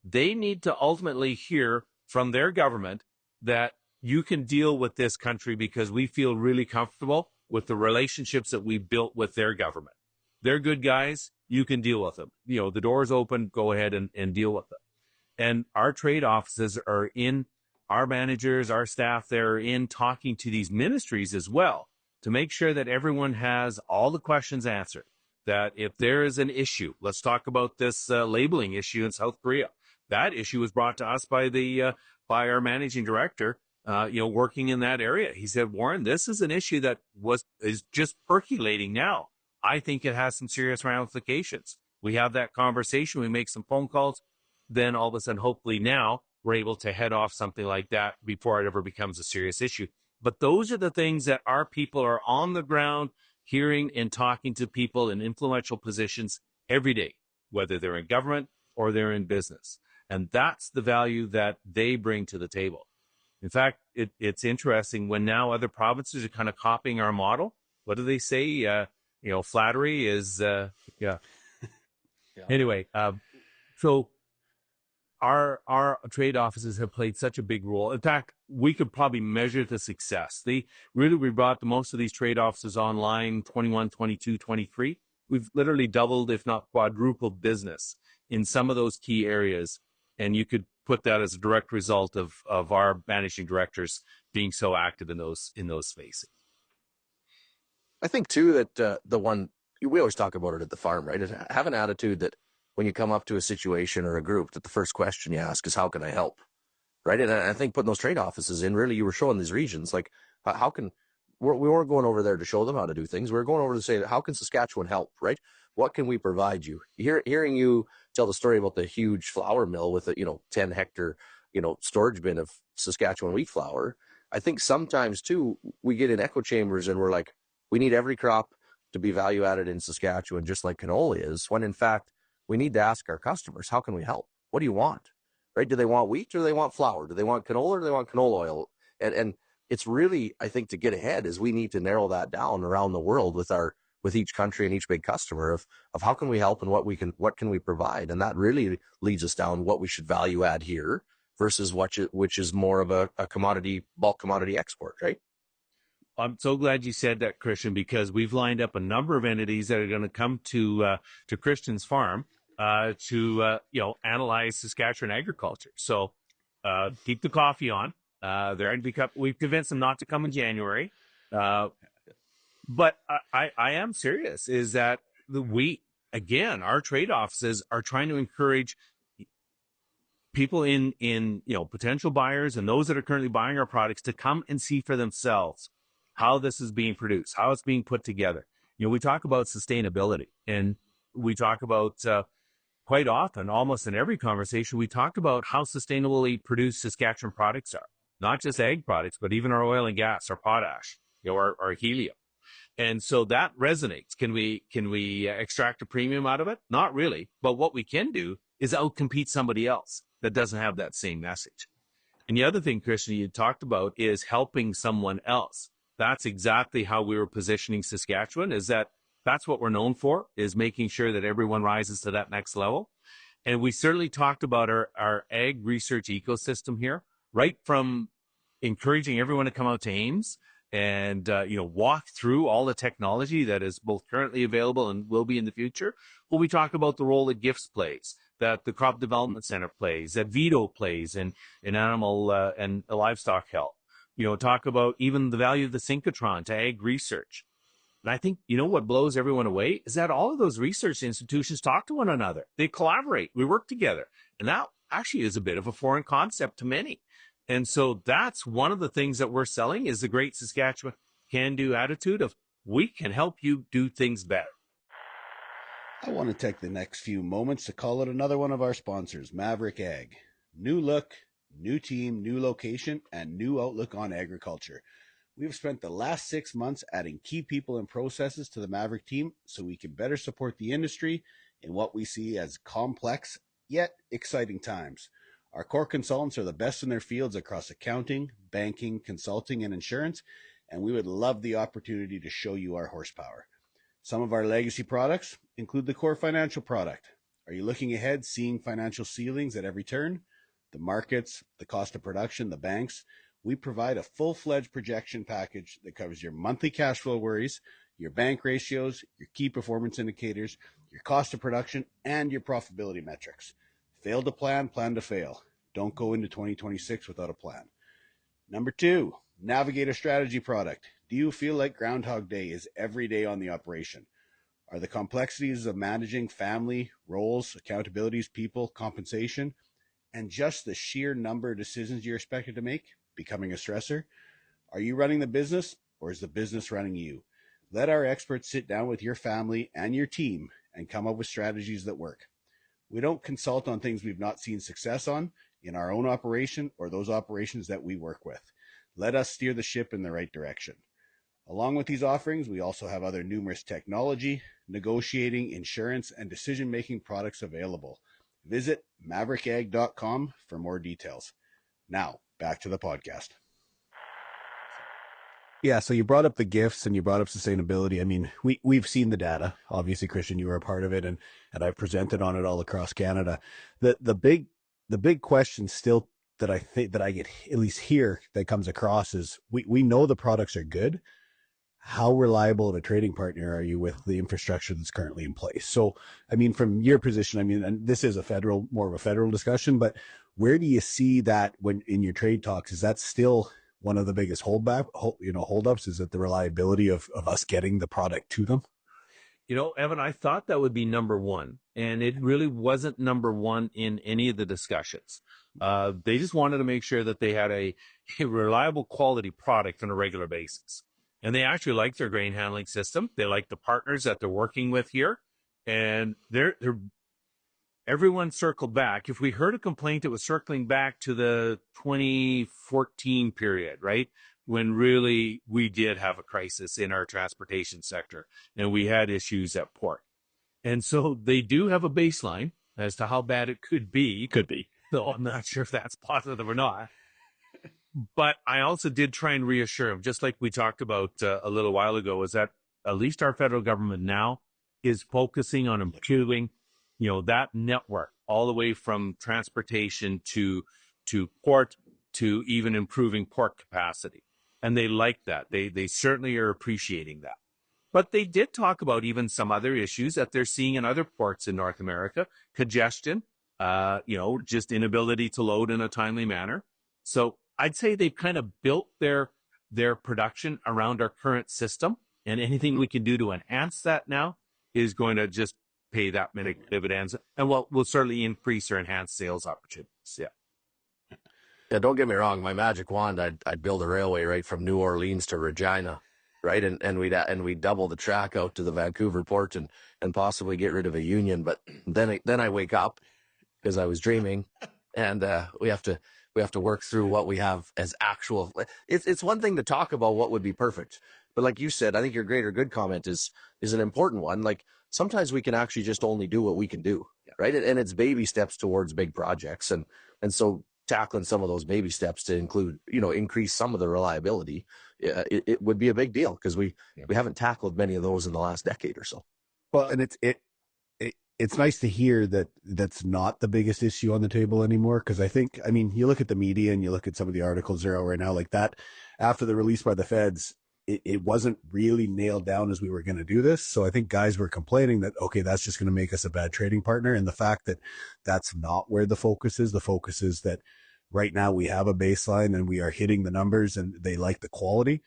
they need to ultimately hear from their government that you can deal with this country because we feel really comfortable with the relationships that we built with their government. They're good guys. You can deal with them. The door's open. Go ahead and deal with them. And our trade offices are in, our managers, our staff, they're in talking to these ministries as well to make sure that everyone has all the questions answered. That if there is an issue, let's talk about this labeling issue in South Korea. That issue was brought to us by our managing director, working in that area. He said, Warren, this is an issue that is just percolating now. I think it has some serious ramifications. We have that conversation. We make some phone calls. Then all of a sudden, hopefully now we're able to head off something like that before it ever becomes a serious issue. But those are the things that our people are on the ground hearing and talking to people in influential positions every day, whether they're in government or they're in business. And that's the value that they bring to the table. In fact, it's interesting when now other provinces are kind of copying our model. What do they say? Flattery is, yeah. Anyway, so our trade offices have played such a big role. In fact, we could probably measure the success. We brought most of these trade offices online, 21, 22, 23. We've literally doubled, if not quadrupled business in some of those key areas. And you could put that as a direct result of our managing directors being so active in those spaces. I think too that we always talk about it at the farm, right? Is have an attitude that when you come up to a situation or a group, that the first question you ask is, how can I help? Right? And I think putting those trade offices in, really, you were showing these regions, like we weren't going over there to show them how to do things. We were going over to say, how can Saskatchewan help, right? What can we provide you? Hearing you tell the story about the huge flour mill with a 10 hectare storage bin of Saskatchewan wheat flour, I think sometimes too we get in echo chambers and we're like, we need every crop to be value added in Saskatchewan, just like canola is, when in fact we need to ask our customers, how can we help? What do you want? Right? Do they want wheat or do they want flour? Do they want canola or do they want canola oil? And it's really, I think, to get ahead is we need to narrow that down around the world with our with each country and each big customer of how can we help and what can we provide. And that really leads us down what we should value add here versus which is more of a bulk commodity export, right? I'm so glad you said that, Kristjan, because we've lined up a number of entities that are going to come to Kristjan's farm to analyze Saskatchewan agriculture. So keep the coffee on. We've convinced them not to come in January, but I am serious. Is that our trade offices are trying to encourage people in potential buyers and those that are currently buying our products to come and see for themselves how this is being produced, how it's being put together. We talk about sustainability, and we talk about quite often, almost in every conversation, we talk about how sustainably produced Saskatchewan products are, not just ag products, but even our oil and gas, our potash, our helium. And so that resonates. Can we extract a premium out of it? Not really. But what we can do is outcompete somebody else that doesn't have that same message. And the other thing, Kristjan, you talked about is helping someone else. That's exactly how we were positioning Saskatchewan, is that's what we're known for, is making sure that everyone rises to that next level. And we certainly talked about our ag research ecosystem here, right from encouraging everyone to come out to Ames and walk through all the technology that is both currently available and will be in the future. Well, we talk about the role that GIFTS plays, that the Crop Development Center plays, that VITO plays in animal and livestock health. Talk about even the value of the synchrotron to ag research. And I think, what blows everyone away is that all of those research institutions talk to one another. They collaborate. We work together. And that actually is a bit of a foreign concept to many. And so that's one of the things that we're selling, is the great Saskatchewan can-do attitude of, we can help you do things better. I want to take the next few moments to call out another one of our sponsors, Maverick Ag. New look, new team, new location, and new outlook on agriculture. We've spent the last 6 months adding key people and processes to the Maverick team so we can better support the industry in what we see as complex yet exciting times. Our core consultants are the best in their fields across accounting, banking, consulting, and insurance, and we would love the opportunity to show you our horsepower. Some of our legacy products include the core financial product. Are you looking ahead, seeing financial ceilings at every turn? The markets, the cost of production, the banks. We provide a full-fledged projection package that covers your monthly cash flow worries, your bank ratios, your key performance indicators, your cost of production, and your profitability metrics. Fail to plan, plan to fail. Don't go into 2026 without a plan. Number 2, Navigator Strategy product. Do you feel like Groundhog Day is every day on the operation? Are the complexities of managing family, roles, accountabilities, people, compensation, and just the sheer number of decisions you're expected to make becoming a stressor? Are you running the business, or is the business running you? Let our experts sit down with your family and your team and come up with strategies that work. We don't consult on things we've not seen success on in our own operation or those operations that we work with. Let us steer the ship in the right direction. Along with these offerings, we also have other numerous technology, negotiating, insurance, and decision-making products available. Visit maverickag.com for more details. Now, back to the podcast. Yeah, so you brought up the gifts and you brought up sustainability. I mean, we've seen the data. Obviously, Kristjan, you were a part of it, and I've presented on it all across Canada. The big question still that I think that I get, at least here, that comes across is we know the products are good. How reliable of a trading partner are you with the infrastructure that's currently in place? So, I mean, from your position, I mean, and this is more of a federal discussion, but where do you see that when in your trade talks? Is that still one of the biggest holdups? Is it the reliability of us getting the product to them? Evan, I thought that would be number one, and it really wasn't number one in any of the discussions. They just wanted to make sure that they had a reliable quality product on a regular basis. And they actually like their grain handling system. They like the partners that they're working with here. And everyone circled back. If we heard a complaint, it was circling back to the 2014 period, right? When really we did have a crisis in our transportation sector and we had issues at port. And so they do have a baseline as to how bad it could be. Could be. Though I'm not sure if that's positive or not. But I also did try and reassure him, just like we talked about a little while ago, is that at least our federal government now is focusing on improving, that network all the way from transportation to port to even improving port capacity. And they like that. They certainly are appreciating that. But they did talk about even some other issues that they're seeing in other ports in North America, congestion, just inability to load in a timely manner. So I'd say they've kind of built their production around our current system, and anything we can do to enhance that now is going to just pay that many dividends, and will certainly increase or enhance sales opportunities. Yeah. Yeah, don't get me wrong. My magic wand, I'd build a railway right from New Orleans to Regina, right, and we'd double the track out to the Vancouver port and possibly get rid of a union. But then I wake up because I was dreaming, and we have to work through what we have as actual. It's one thing to talk about what would be perfect, but like you said, I think your greater good comment is an important one. Like sometimes we can actually just only do what we can do, right? And it's baby steps towards big projects, and so tackling some of those baby steps to include, increase some of the reliability, it would be a big deal because we haven't tackled many of those in the last decade or so. Well, and it's nice to hear that that's not the biggest issue on the table anymore. Because you look at the media and you look at some of the articles that are out right now, like that, after the release by the feds, it wasn't really nailed down as we were going to do this. So I think guys were complaining that, okay, that's just going to make us a bad trading partner. And the fact that that's not where the focus is that right now we have a baseline and we are hitting the numbers and they like the quality.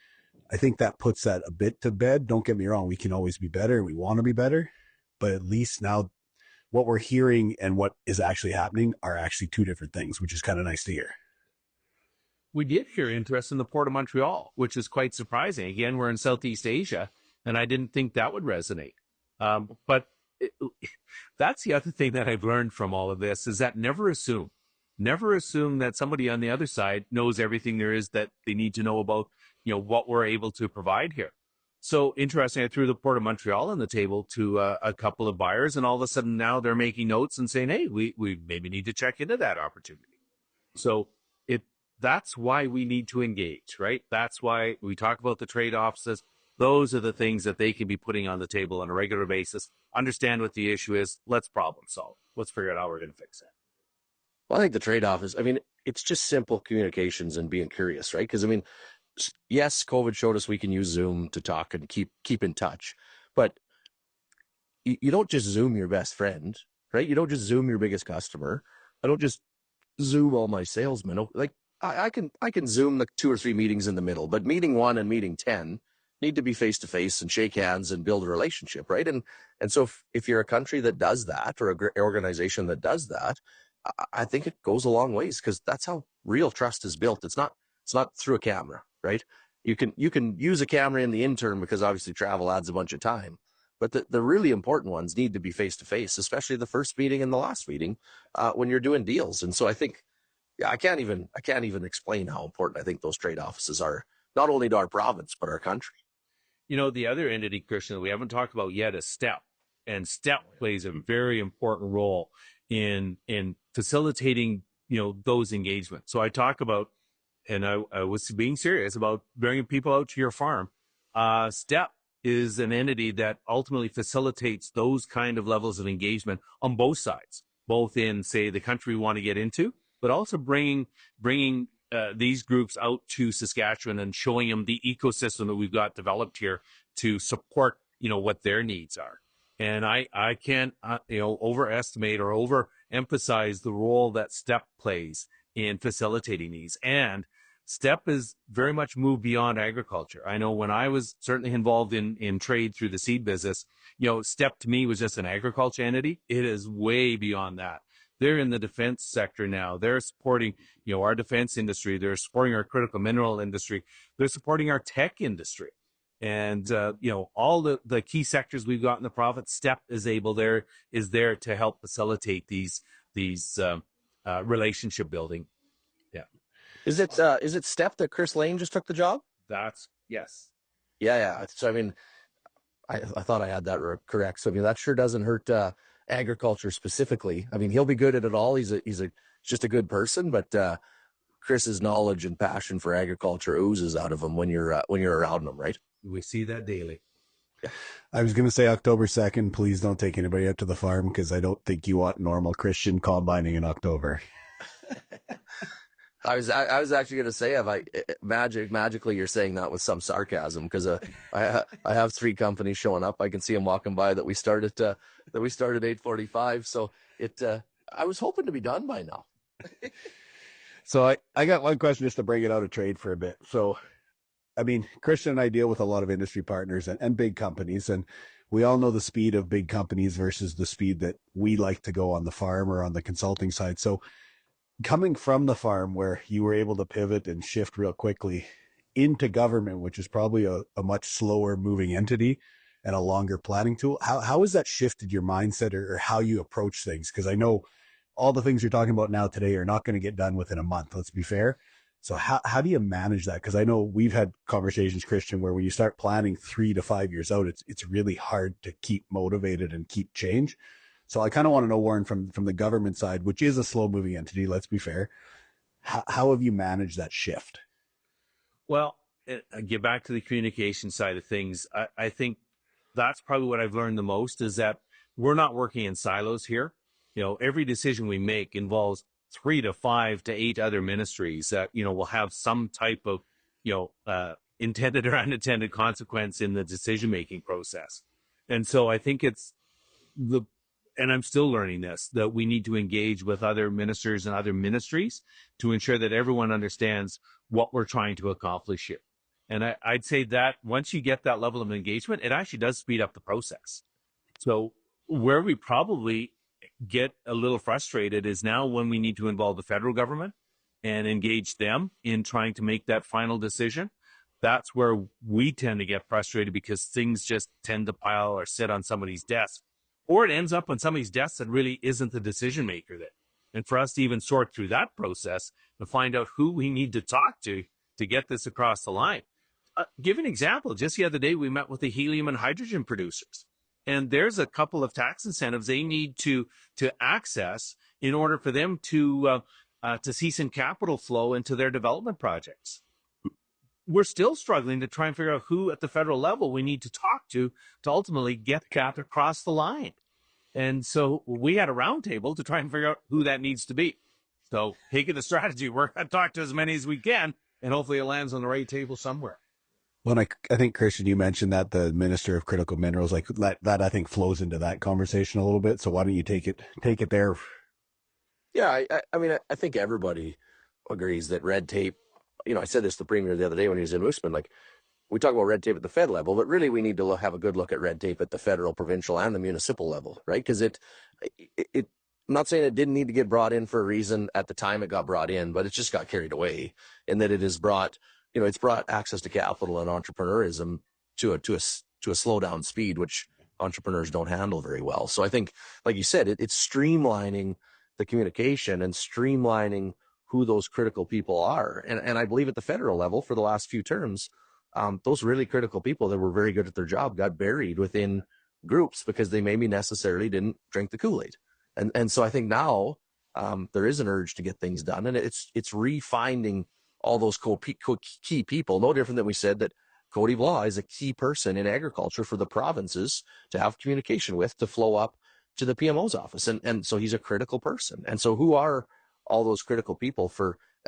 I think that puts that a bit to bed. Don't get me wrong. We can always be better and we want to be better, but at least now what we're hearing and what is actually happening are actually two different things, which is kind of nice to hear. We did hear interest in the Port of Montreal, which is quite surprising. Again, we're in Southeast Asia, and I didn't think that would resonate. But that's the other thing that I've learned from all of this is that never assume that somebody on the other side knows everything there is that they need to know about, what we're able to provide here. So interesting, I threw the Port of Montreal on the table to a couple of buyers, and all of a sudden now they're making notes and saying, hey, we maybe need to check into that opportunity. So that's why we need to engage, right? That's why we talk about the trade offices. Those are the things that they can be putting on the table on a regular basis. Understand what the issue is. Let's problem solve. Let's figure out how we're going to fix it. Well, I think the trade-off is, it's just simple communications and being curious, right? Because, yes, COVID showed us we can use Zoom to talk and keep in touch. But you don't just Zoom your best friend, right? You don't just Zoom your biggest customer. I don't just Zoom all my salesmen. Like, I can Zoom the 2 or 3 meetings in the middle, but meeting 1 and meeting 10 need to be face-to-face and shake hands and build a relationship, right? And so if you're a country that does that or an organization that does that, I think it goes a long ways because that's how real trust is built. It's not through a camera, right? You can use a camera in the interim because obviously travel adds a bunch of time, but the really important ones need to be face-to-face, especially the first meeting and the last meeting when you're doing deals. And so I think, I can't even explain how important I think those trade offices are, not only to our province, but our country. The other entity, Kristjan, that we haven't talked about yet is STEP. And STEP plays a very important role in facilitating, those engagements. So I talk about, and I was being serious about bringing people out to your farm. STEP is an entity that ultimately facilitates those kind of levels of engagement on both sides, both in, say, the country we want to get into, but also bringing these groups out to Saskatchewan and showing them the ecosystem that we've got developed here to support, what their needs are. And I can't, overestimate or overemphasize the role that STEP plays in facilitating these. And STEP is very much moved beyond agriculture. I know when I was certainly involved in trade through the seed business, STEP to me was just an agriculture entity. It is way beyond that. They're in the defense sector now. They're supporting, our defense industry. They're supporting our critical mineral industry. They're supporting our tech industry. And, all the key sectors we've got in the province, STEP is there to help facilitate these relationship building. Yeah. Is it STEP that Chris Lane just took the job? Yes. Yeah. So, I thought I had that correct. So, that sure doesn't hurt, agriculture specifically. He'll be good at it all. He's just a good person, but Chris's knowledge and passion for agriculture oozes out of him when you're around him, right? We see that daily. I was going to say October 2nd. Please don't take anybody out to the farm because I don't think you want normal Kristjan combining in October. I was actually going to say, magically you're saying that with some sarcasm because I have 3 companies showing up. I can see them walking by that we start at 8:45. So I was hoping to be done by now. So I got one question just to bring it out of trade for a bit. So, I mean, Kristjan and I deal with a lot of industry partners and big companies, and we all know the speed of big companies versus the speed that we like to go on the farm or on the consulting side. So coming from the farm where you were able to pivot and shift real quickly into government, which is probably a much slower moving entity and a longer planning tool, how has that shifted your mindset or how you approach things? Because I know all the things you're talking about now today are not going to get done within a month. Let's be fair. So how do you manage that? Because I know we've had conversations, Kristjan, where when you start planning 3 to 5 years out, it's really hard to keep motivated and keep change. So I kind of want to know, Warren, from the government side, which is a slow moving entity, let's be fair, how have you managed that shift? Well, get back to the communication side of things. I think that's probably what I've learned the most is that we're not working in silos here. Every decision we make involves 3 to 5 to 8 other ministries that, will have some type of, intended or unintended consequence in the decision-making process. And so I think and I'm still learning this, that we need to engage with other ministers and other ministries to ensure that everyone understands what we're trying to accomplish here. And I'd say that once you get that level of engagement, it actually does speed up the process. So where we probably get a little frustrated is now when we need to involve the federal government and engage them in trying to make that final decision. That's where we tend to get frustrated because things just tend to pile or sit on somebody's desk, or it ends up on somebody's desk that really isn't the decision maker there. And for us to even sort through that process to find out who we need to talk to get this across the line. Give an example. Just the other day, we met with the helium and hydrogen producers. And there's a couple of tax incentives they need to access in order for them to see some capital flow into their development projects. We're still struggling to try and figure out who at the federal level we need to talk to ultimately get that across the line. And so we had a roundtable to try and figure out who that needs to be. So taking the strategy, we're going to talk to as many as we can, and hopefully it lands on the right table somewhere. Well, I think, Kristjan, you mentioned that the Minister of Critical Minerals, like that I think flows into that conversation a little bit. So why don't you take it there? Yeah, I mean, I think everybody agrees that red tape, I said this to the Premier the other day when he was in Moosomin, like, we talk about red tape at the Fed level, but really we need to have a good look at red tape at the federal, provincial, and the municipal level, right? Because I'm not saying it didn't need to get brought in for a reason at the time it got brought in, but it just got carried away, in that it has brought, it's brought access to capital and entrepreneurism to a slow down speed, which entrepreneurs don't handle very well. So I think, like you said, it's streamlining the communication and streamlining who those critical people are. And I believe at the federal level for the last few terms, those really critical people that were very good at their job got buried within groups because they maybe necessarily didn't drink the Kool-Aid. And so I think now there is an urge to get things done, and it's refinding all those key people. No different than we said that Cody Vlau is a key person in agriculture for the provinces to have communication with, to flow up to the PMO's office. And so he's a critical person. And so who are all those critical people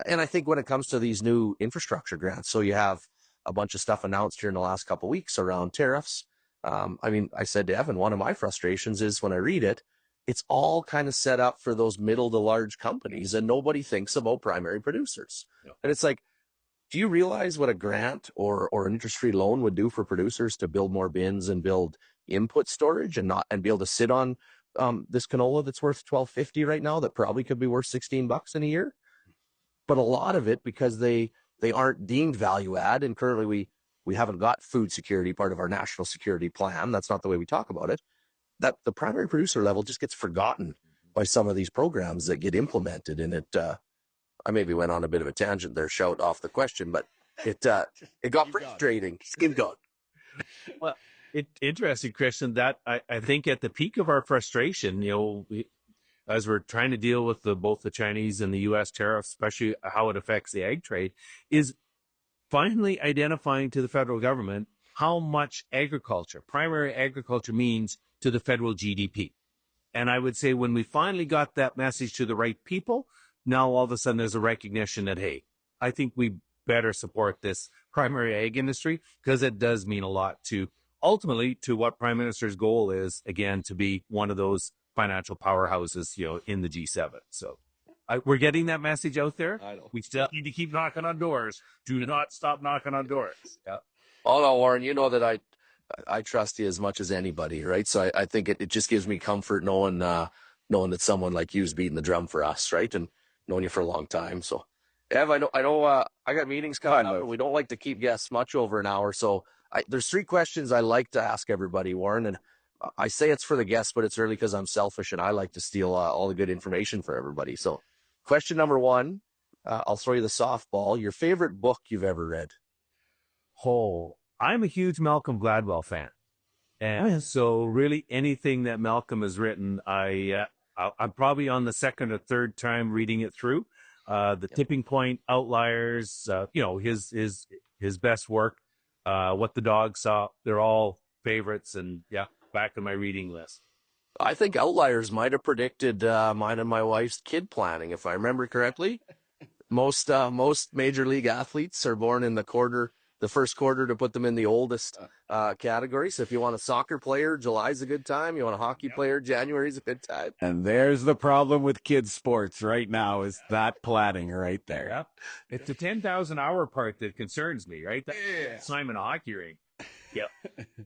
and I think when it comes to these new infrastructure grants, so you have a bunch of stuff announced here in the last couple of weeks around tariffs. I mean, I said to Evan, one of my frustrations is when I read it, it's all kind of set up for those middle to large companies, and nobody thinks about primary producers. No. And it's like, do you realize what a grant or an interest-free loan would do for producers to build more bins and build input storage and be able to sit on this canola that's worth $12.50 right now that probably could be worth $16 in a year? But a lot of it, because they aren't deemed value add, and currently we haven't got food security part of our national security plan. That's not the way we talk about it. That the primary producer level just gets forgotten by some of these programs that get implemented. And I maybe went on a bit of a tangent there, shout off the question, but it got frustrating. Keep going. Well, interesting, Kristjan, that I think at the peak of our frustration, as we're trying to deal with both the Chinese and the U.S. tariffs, especially how it affects the ag trade, is finally identifying to the federal government how much agriculture, primary agriculture, means to the federal GDP. And I would say when we finally got that message to the right people, now all of a sudden there's a recognition that, hey, I think we better support this primary ag industry because it does mean a lot to ultimately to what Prime Minister's goal is, again, to be one of those financial powerhouses, in the G7. So we're getting that message out there. I know. We still need to keep knocking on doors. Do not stop knocking on doors. Yeah. Oh no, Warren, you know that I trust you as much as anybody, right? So I think it just gives me comfort knowing that someone like you is beating the drum for us, right? And known you for a long time. So Ev, I know I got meetings coming up and we don't like to keep guests much over an hour. So there's 3 questions I like to ask everybody, Warren, and I say it's for the guests, but it's really because I'm selfish and I like to steal all the good information for everybody. So question number 1, I'll throw you the softball. Your favorite book you've ever read? Oh, I'm a huge Malcolm Gladwell fan. And so really anything that Malcolm has written, I'm probably on the second or third time reading it through. The Tipping Point, Outliers, his best work, What the Dog Saw, they're all favorites and back in my reading list. I think Outliers might have predicted mine and my wife's kid planning, if I remember correctly. Most major league athletes are born in the first quarter to put them in the oldest category. So if you want a soccer player, July's a good time. You want a hockey player, January's a good time. And there's the problem with kids sports right now is that planning right there. Yeah. It's the 10,000 hour part that concerns me, right? That's Simon hockey ring. Yeah.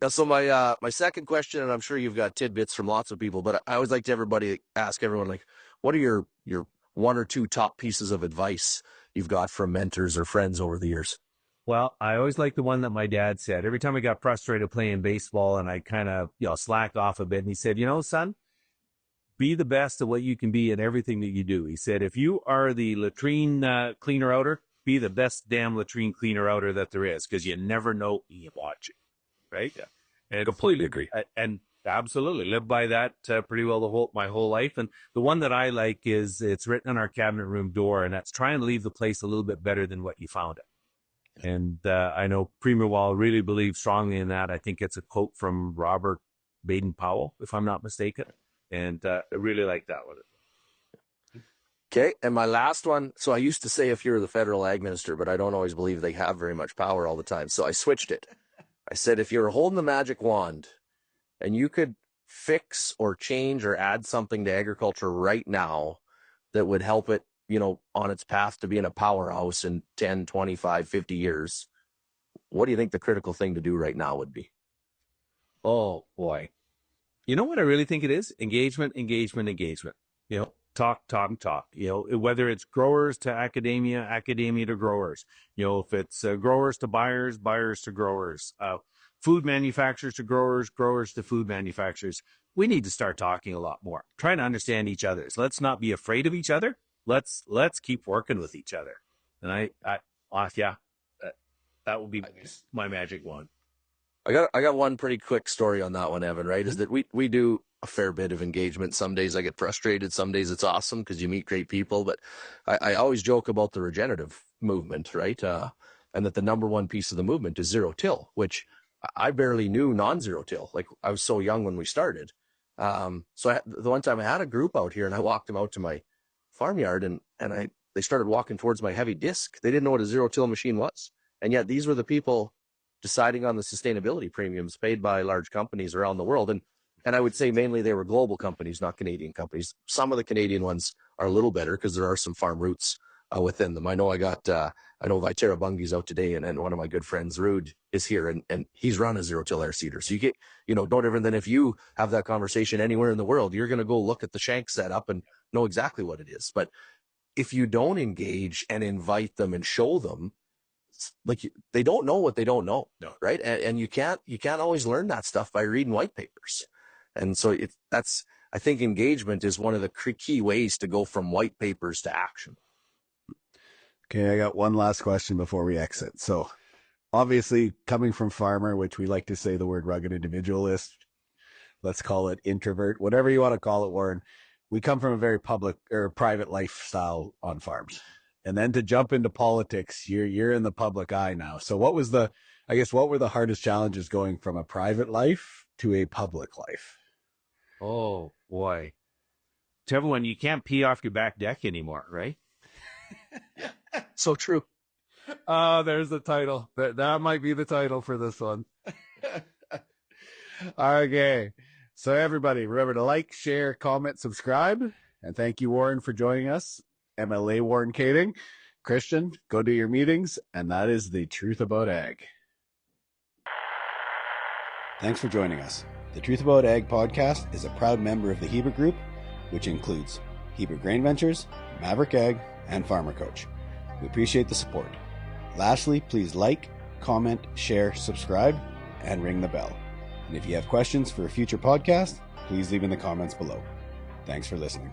So my second question, and I'm sure you've got tidbits from lots of people, but I always like to ask everyone, like, what are your 1 or 2 top pieces of advice you've got from mentors or friends over the years? Well, I always like the one that my dad said. Every time I got frustrated playing baseball and I kind of, slacked off a bit, and he said, son, be the best at what you can be in everything that you do. He said, if you are the latrine cleaner outer, be the best damn latrine cleaner outer that there is, because you never know when you watch it. Right? Yeah. And completely agree. And absolutely live by that pretty well my whole life. And the one that I like is it's written on our cabinet room door, and that's try and leave the place a little bit better than what you found it. And I know Premier Wall really believes strongly in that. I think it's a quote from Robert Baden-Powell, if I'm not mistaken. And I really like that one. Okay, and my last one. So I used to say if you're the federal ag minister, but I don't always believe they have very much power all the time. So I switched it. I said, if you were holding the magic wand and you could fix or change or add something to agriculture right now that would help it, on its path to being a powerhouse in 10, 25, 50 years, what do you think the critical thing to do right now would be? Oh, boy. You know what I really think it is? Engagement. Talk. Whether it's growers to academia, academia to growers. If it's growers to buyers, buyers to growers, food manufacturers to growers, growers to food manufacturers. We need to start talking a lot more, trying to understand each other. So let's not be afraid of each other. Let's keep working with each other. And that will be my magic wand. I got one pretty quick story on that one, Evan, right? Is that we do a fair bit of engagement. Some days I get frustrated. Some days it's awesome because you meet great people. But I always joke about the regenerative movement, right? And that the number one piece of the movement is zero till, which I barely knew non-zero till. Like, I was so young when we started. The one time I had a group out here and I walked them out to my farmyard and they started walking towards my heavy disc. They didn't know what a zero till machine was. And yet these were the people deciding on the sustainability premiums paid by large companies around the world. And I would say mainly they were global companies, not Canadian companies. Some of the Canadian ones are a little better because there are some farm roots within them. I know Viterra Bunge's out today, and one of my good friends, Rude, is here, and he's run a zero-till air seeder. So you get, no different than if you have that conversation anywhere in the world, you're going to go look at the shank setup and know exactly what it is. But if you don't engage and invite them and show them, like, they don't know what they don't know, right? And you can't always learn that stuff by reading white papers. And so I think engagement is one of the key ways to go from white papers to action. Okay, I got one last question before we exit. So obviously, coming from farmer, which we like to say the word rugged individualist, let's call it introvert, whatever you want to call it, Warren, we come from a very public or private lifestyle on farms. And then to jump into politics, you're in the public eye now. So what was I guess, what were the hardest challenges going from a private life to a public life? Oh, boy. To everyone, you can't pee off your back deck anymore, right? So true. There's the title. That might be the title for this one. Okay. So everybody, remember to like, share, comment, subscribe. And thank you, Warren, for joining us. MLA Warren Kaeding. Kristjan, go do your meetings. And that is the Truth About Ag. Thanks for joining us. The Truth About Ag podcast is a proud member of the Hebert Group, which includes Hebert Grain Ventures, Maverick Ag, and Farmer Coach. We appreciate the support. Lastly, please like, comment, share, subscribe, and ring the bell. And if you have questions for a future podcast, please leave in the comments below. Thanks for listening.